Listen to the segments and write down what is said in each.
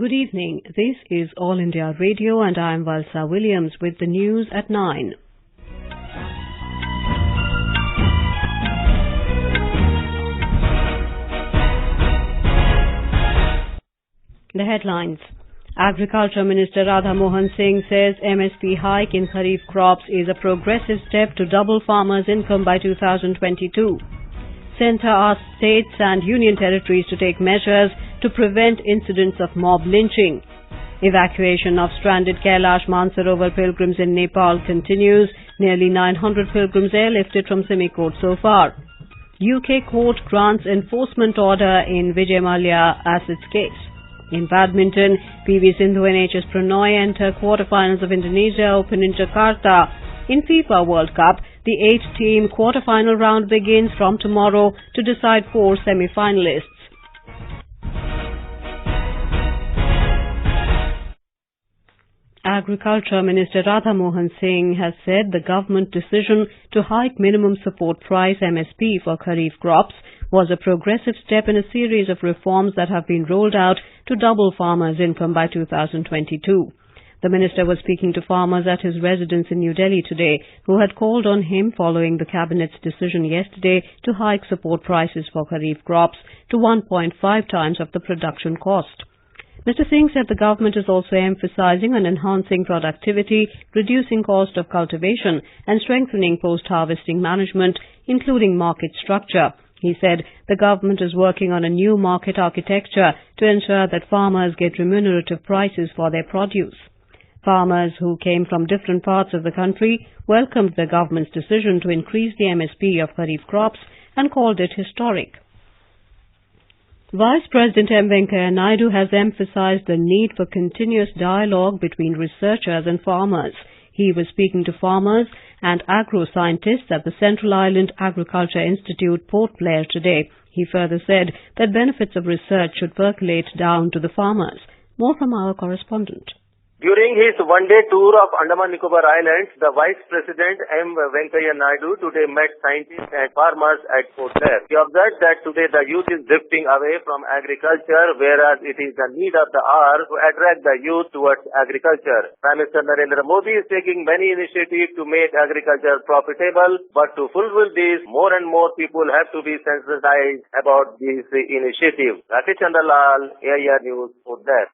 Good evening. This is All India Radio and I am Valsa Williams with the news at 9. The headlines. Agriculture Minister Radha Mohan Singh says MSP hike in Kharif crops is a progressive step to double farmers' income by 2022. Centre asks states and union territories to take measures to prevent incidents of mob lynching. Evacuation of stranded Kailash Mansarovar pilgrims in Nepal continues. Nearly 900 pilgrims airlifted from Simikot so far. UK court grants enforcement order in Vijay Mallya assets case. In badminton, PV Sindhu and HS Pranoy enter quarterfinals of Indonesia Open in Jakarta. In FIFA World Cup, the 8-team quarterfinal round begins from tomorrow to decide 4 semi-finalists. Agriculture Minister Radha Mohan Singh has said the government decision to hike minimum support price MSP for Kharif crops was a progressive step in a series of reforms that have been rolled out to double farmers' income by 2022. The minister was speaking to farmers at his residence in New Delhi today, who had called on him following the cabinet's decision yesterday to hike support prices for Kharif crops to 1.5 times of the production cost. Mr. Singh said the government is also emphasizing on enhancing productivity, reducing cost of cultivation and strengthening post-harvesting management, including market structure. He said the government is working on a new market architecture to ensure that farmers get remunerative prices for their produce. Farmers who came from different parts of the country welcomed the government's decision to increase the MSP of Kharif crops and called it historic. Vice President M. Venkaiah Naidu has emphasized the need for continuous dialogue between researchers and farmers. He was speaking to farmers and agro-scientists at the Central Island Agriculture Institute, Port Blair today. He further said that benefits of research should percolate down to the farmers. More from our correspondent. During his one-day tour of Andaman Nicobar Islands, the Vice President M. Venkaiah Naidu today met scientists and farmers at Port Blair. He observed that today the youth is drifting away from agriculture, whereas it is the need of the hour to attract the youth towards agriculture. Prime Minister Narendra Modi is taking many initiatives to make agriculture profitable, but to fulfill this, more and more people have to be sensitized about this initiative. Rakesh Chandralal, AIR News, Port Blair.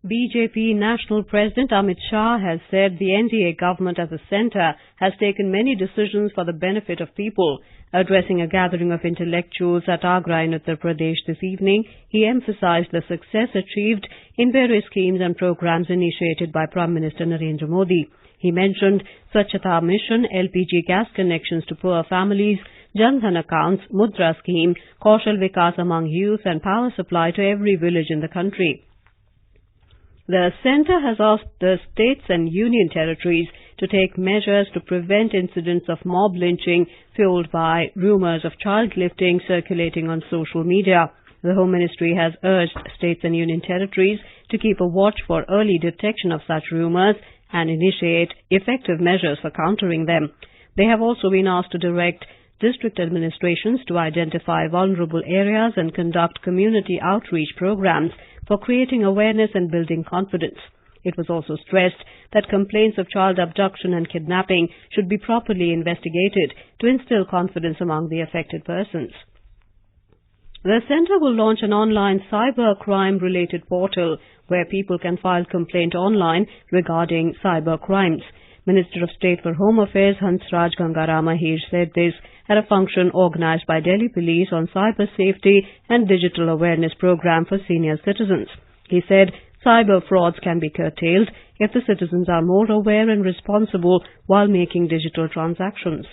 BJP National President Amit Shah has said the NDA government at the centre has taken many decisions for the benefit of people. Addressing a gathering of intellectuals at Agra in Uttar Pradesh this evening, he emphasized the success achieved in various schemes and programs initiated by Prime Minister Narendra Modi. He mentioned Swachhata Mission, LPG gas connections to poor families, Jan Dhan accounts, Mudra scheme, Kaushal Vikas among youth and power supply to every village in the country. The centre has asked the states and union territories to take measures to prevent incidents of mob lynching fueled by rumours of child lifting circulating on social media. The Home Ministry has urged states and union territories to keep a watch for early detection of such rumours and initiate effective measures for countering them. They have also been asked to direct district administrations to identify vulnerable areas and conduct community outreach programs for creating awareness and building confidence. It was also stressed that complaints of child abduction and kidnapping should be properly investigated to instill confidence among the affected persons. The centre will launch an online cyber crime-related portal where people can file complaint online regarding cyber crimes. Minister of State for Home Affairs Hansraj Gangaram Ahir said this at a function organized by Delhi Police on cyber safety and digital awareness program for senior citizens. He said cyber frauds can be curtailed if the citizens are more aware and responsible while making digital transactions.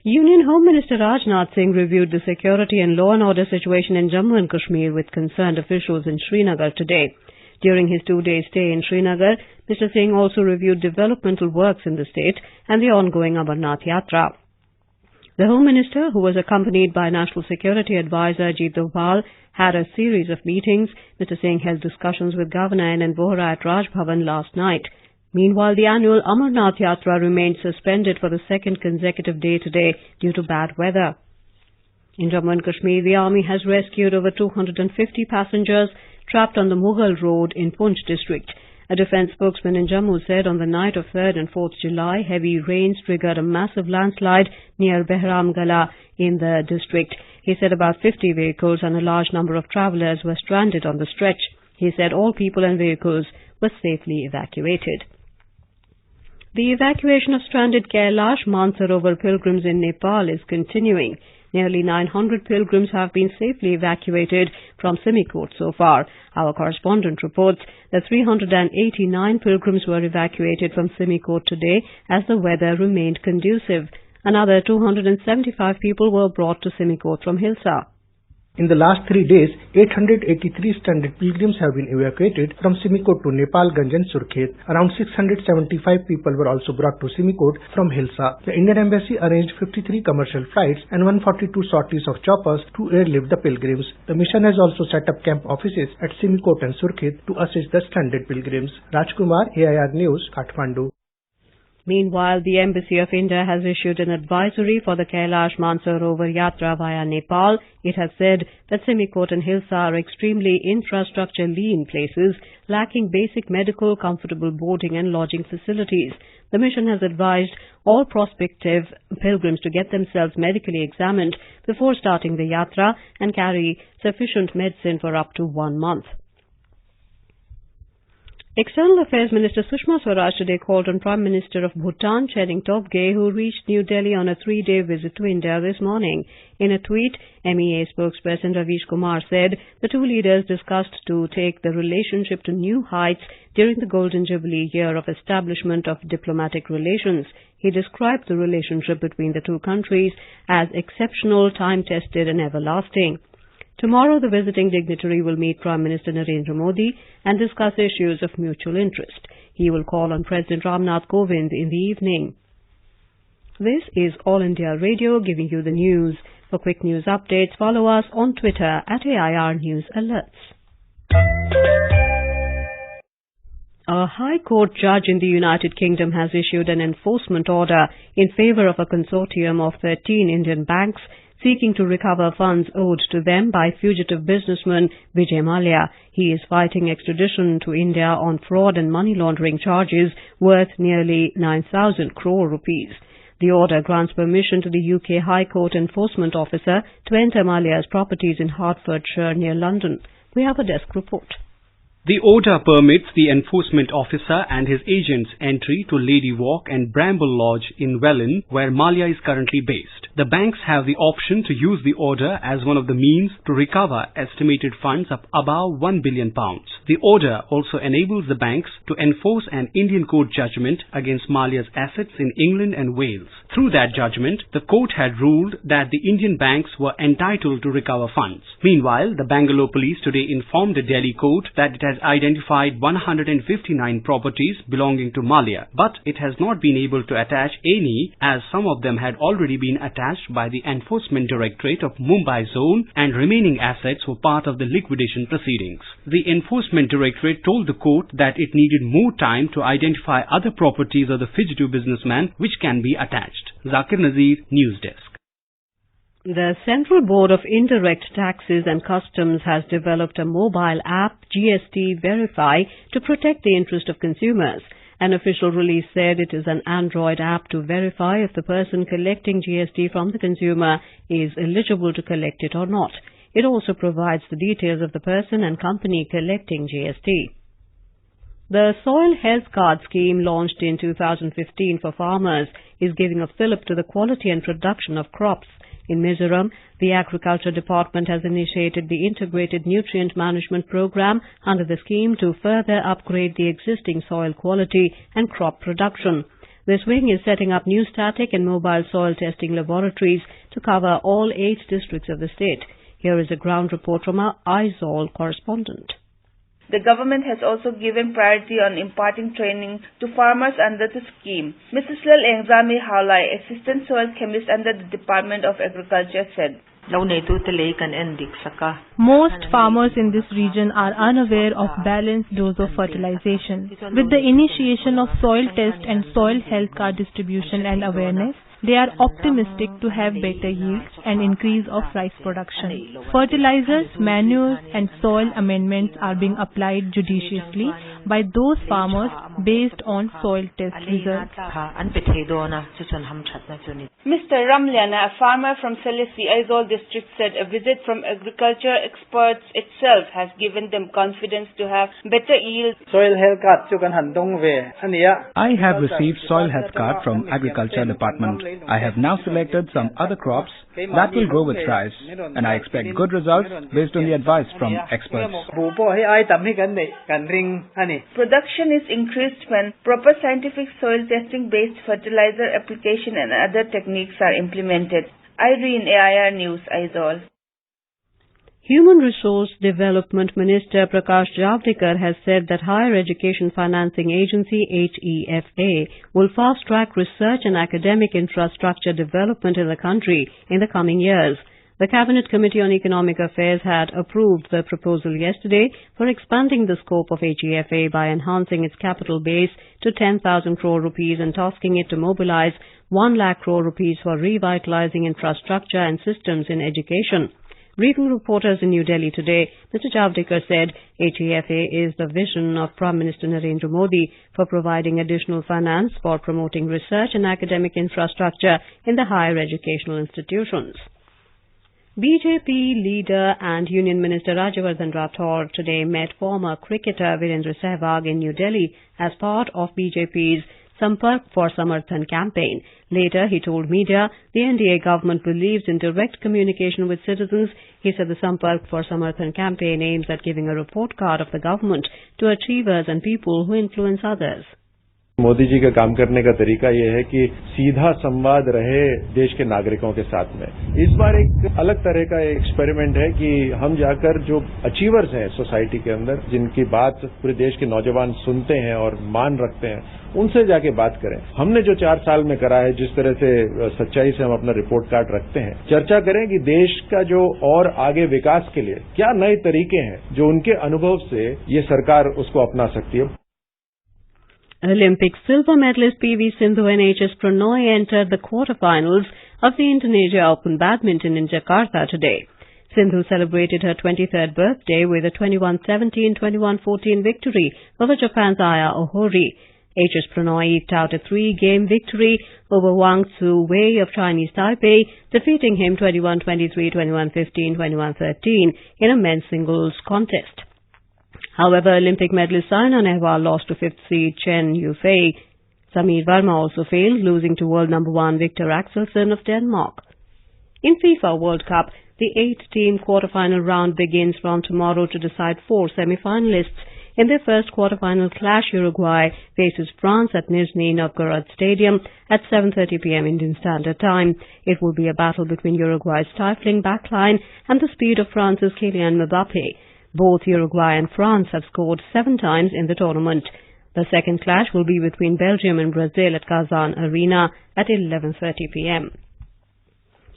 Union Home Minister Rajnath Singh reviewed the security and law and order situation in Jammu and Kashmir with concerned officials in Srinagar today. During his 2-day stay in Srinagar, Mr. Singh also reviewed developmental works in the state and the ongoing Amarnath Yatra. The Home Minister, who was accompanied by National Security Advisor Ajit Doval, had a series of meetings. Mr. Singh held discussions with Governor N. Bohra at Raj Bhavan last night. Meanwhile, the annual Amarnath Yatra remained suspended for the second consecutive day today due to bad weather. In Jammu and Kashmir, the Army has rescued over 250 passengers trapped on the Mughal Road in Poonch district. A defence spokesman in Jammu said on the night of 3rd and 4th July, heavy rains triggered a massive landslide near Behramgala in the district. He said about 50 vehicles and a large number of travellers were stranded on the stretch. He said all people and vehicles were safely evacuated. The evacuation of stranded Kailash Mansarovar pilgrims in Nepal is continuing. Nearly 900 pilgrims have been safely evacuated from Simikot so far. Our correspondent reports that 389 pilgrims were evacuated from Simikot today as the weather remained conducive. Another 275 people were brought to Simikot from Hilsa. In the last 3 days, 883 stranded pilgrims have been evacuated from Simikot to Nepalganj and Surkhet. Around 675 people were also brought to Simikot from Hilsa. The Indian Embassy arranged 53 commercial flights and 142 sorties of choppers to airlift the pilgrims. The mission has also set up camp offices at Simikot and Surkhet to assist the stranded pilgrims. Rajkumar, AIR News, Kathmandu. Meanwhile, the Embassy of India has issued an advisory for the Kailash Mansarovar Yatra via Nepal. It has said that Simikot and Hilsa are extremely infrastructure-lean places, lacking basic medical, comfortable boarding and lodging facilities. The mission has advised all prospective pilgrims to get themselves medically examined before starting the Yatra and carry sufficient medicine for up to 1 month. External Affairs Minister Sushma Swaraj today called on Prime Minister of Bhutan, Tshering Tobgay, who reached New Delhi on a 3-day visit to India this morning. In a tweet, MEA spokesperson Ravish Kumar said the two leaders discussed to take the relationship to new heights during the Golden Jubilee year of establishment of diplomatic relations. He described the relationship between the two countries as exceptional, time-tested and everlasting. Tomorrow, the visiting dignitary will meet Prime Minister Narendra Modi and discuss issues of mutual interest. He will call on President Ramnath Kovind in the evening. This is All India Radio giving you the news. For quick news updates, follow us on Twitter at AIR News Alerts. A High Court judge in the United Kingdom has issued an enforcement order in favour of a consortium of 13 Indian banks seeking to recover funds owed to them by fugitive businessman Vijay Mallya. He is fighting extradition to India on fraud and money laundering charges worth nearly 9,000 crore rupees. The order grants permission to the UK High Court enforcement officer to enter Mallya's properties in Hertfordshire near London. We have a desk report. The order permits the enforcement officer and his agents entry to Lady Walk and Bramble Lodge in Welwyn, where Mallya is currently based. The banks have the option to use the order as one of the means to recover estimated funds of above £1 billion. The order also enables the banks to enforce an Indian court judgment against Mallya's assets in England and Wales. Through that judgment, the court had ruled that the Indian banks were entitled to recover funds. Meanwhile, the Bangalore police today informed the Delhi court that it has identified 159 properties belonging to Mallya, but it has not been able to attach any, as some of them had already been attached by the Enforcement Directorate of Mumbai Zone and remaining assets were part of the liquidation proceedings. The Enforcement Directorate told the court that it needed more time to identify other properties of the fugitive businessman which can be attached. Zakir Nazir, News Desk. The Central Board of Indirect Taxes and Customs has developed a mobile app, GST Verify, to protect the interest of consumers. An official release said it is an Android app to verify if the person collecting GST from the consumer is eligible to collect it or not. It also provides the details of the person and company collecting GST. The Soil Health Card scheme launched in 2015 for farmers is giving a fillip to the quality and production of crops. In Mizoram, the Agriculture Department has initiated the Integrated Nutrient Management Program under the scheme to further upgrade the existing soil quality and crop production. This wing is setting up new static and mobile soil testing laboratories to cover all 8 districts of the state. Here is a ground report from our Aizawl correspondent. The government has also given priority on imparting training to farmers under the scheme. Mrs. Lal Engzami Haulai, Assistant Soil Chemist under the Department of Agriculture, said, most farmers in this region are unaware of balanced dose of fertilization. With the initiation of soil test and soil health card distribution and awareness, They are optimistic to have better yields and increase of rice production. Fertilizers, manures and soil amendments are being applied judiciously by those farmers based on soil test results. Mr. Ramliana, a farmer from Selesi, Aizawl district, said a visit from agriculture experts itself has given them confidence to have better yields. I have received soil health card from Agriculture Department. I have now selected some other crops that will grow with rice, and I expect good results based on the advice from experts. Production is increased when proper scientific soil testing based fertilizer application and other techniques are implemented. Irene, AIR News, Aizawl. Human Resource Development Minister Prakash Javadekar has said that Higher Education Financing Agency HEFA will fast-track research and academic infrastructure development in the country in the coming years. The Cabinet Committee on Economic Affairs had approved the proposal yesterday for expanding the scope of HEFA by enhancing its capital base to 10,000 crore rupees and tasking it to mobilize 1 lakh crore rupees for revitalizing infrastructure and systems in education. Briefing reporters in New Delhi today, Mr. Javadekar said HEFA is the vision of Prime Minister Narendra Modi for providing additional finance for promoting research and academic infrastructure in the higher educational institutions. BJP leader and Union Minister Rajyavardhan Rathore today met former cricketer Virendra Sehwag in New Delhi as part of BJP's Sampark for Samarthan campaign. Later, he told media the NDA government believes in direct communication with citizens. He said the Sampark for Samarthan campaign aims at giving a report card of the government to achievers and people who influence others. Modi ji का काम करने का तरीका ये है कि सीधा संवाद रहे देश के नागरिकों के साथ में। इस बार एक अलग तरह का एक्सपेरिमेंट है कि हम जाकर जो अचीवर्स हैं सोसाइटी के अंदर, जिनकी बात पूरे देश के नौजवान सुनते हैं और मान रखते हैं, उनसे जाके बात करें। हमने जो 4 साल में करा है, जिस तरह से सच्चाई से हम अपना रिपोर्ट कार्ड रखते हैं, चर्चा करें कि देश का जो और आगे विकास के लिए क्या नए तरीके हैं जो उनके अनुभव से ये सरकार उसको अपना सकती है। Olympic silver medalist PV Sindhu and HS Prannoy entered the quarterfinals of the Indonesia Open Badminton in Jakarta today. Sindhu celebrated her 23rd birthday with a 21-17, 21-14 victory over Japan's Aya Ohori. HS Prannoy eked out a 3-game victory over Wang Tzu Wei of Chinese Taipei, defeating him 21-23, 21-15, 21-13 in a men's singles contest. However, Olympic medalist Saina Nehwal lost to 5th seed Chen Yufei. Sameer Verma also failed, losing to world number 1 Victor Axelsen of Denmark. In FIFA World Cup, the 8-team quarter-final round begins from tomorrow to decide 4 semi-finalists. In their first quarter-final clash, Uruguay faces France at Nizhny Novgorod Stadium at 7:30 p.m. Indian Standard Time. It will be a battle between Uruguay's stifling backline and the speed of France's Kylian Mbappe. Both Uruguay and France have scored 7 times in the tournament. The second clash will be between Belgium and Brazil at Kazan Arena at 11:30 p.m.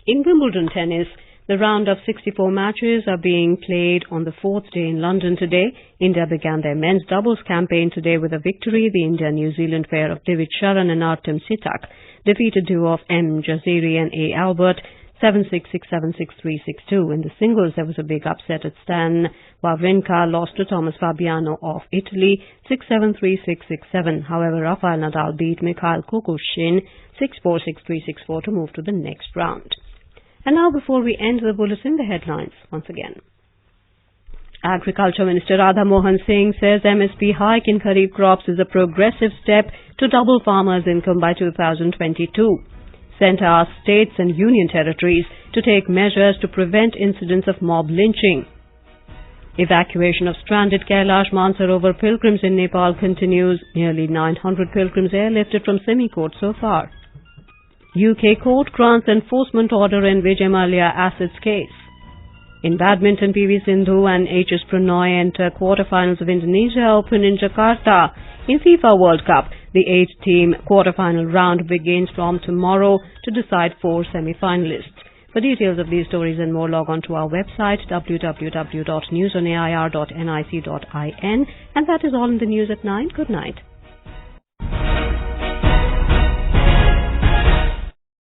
In Wimbledon tennis, the round of 64 matches are being played on the 4th day in London today. India began their men's doubles campaign today with a victory. The India-New Zealand pair of Divic Sharan and Artem Sitak defeated duo of M. Jaziri and A. Albert 7-6, 6-7, 6-3, 6-2. In the singles, there was a big upset at Stan Wawrinka lost to Thomas Fabiano of Italy 6-7, 3-6, 6-7. However, Rafael Nadal beat Mikhail Kukushkin 6-4, 6-3, 6-4 to move to the next round. And now, before we end the bulletin, the headlines once again. Agriculture Minister Radha Mohan Singh says MSP hike in Kharif crops is a progressive step to double farmers' income by 2022. Centre asks states and union territories to take measures to prevent incidents of mob lynching. Evacuation of stranded Kailash Mansarovar pilgrims in Nepal continues. Nearly 900 pilgrims airlifted from Simikot so far. UK court grants enforcement order in Vijay Mallya assets case. In badminton, PV Sindhu and HS Prannoy enter quarterfinals of Indonesia Open in Jakarta. In FIFA World Cup, the 8-team quarterfinal round begins from tomorrow to decide 4 semi-finalists. For details of these stories and more, log on to our website www.newsonair.nic.in. And that is all in the news at 9. Good night.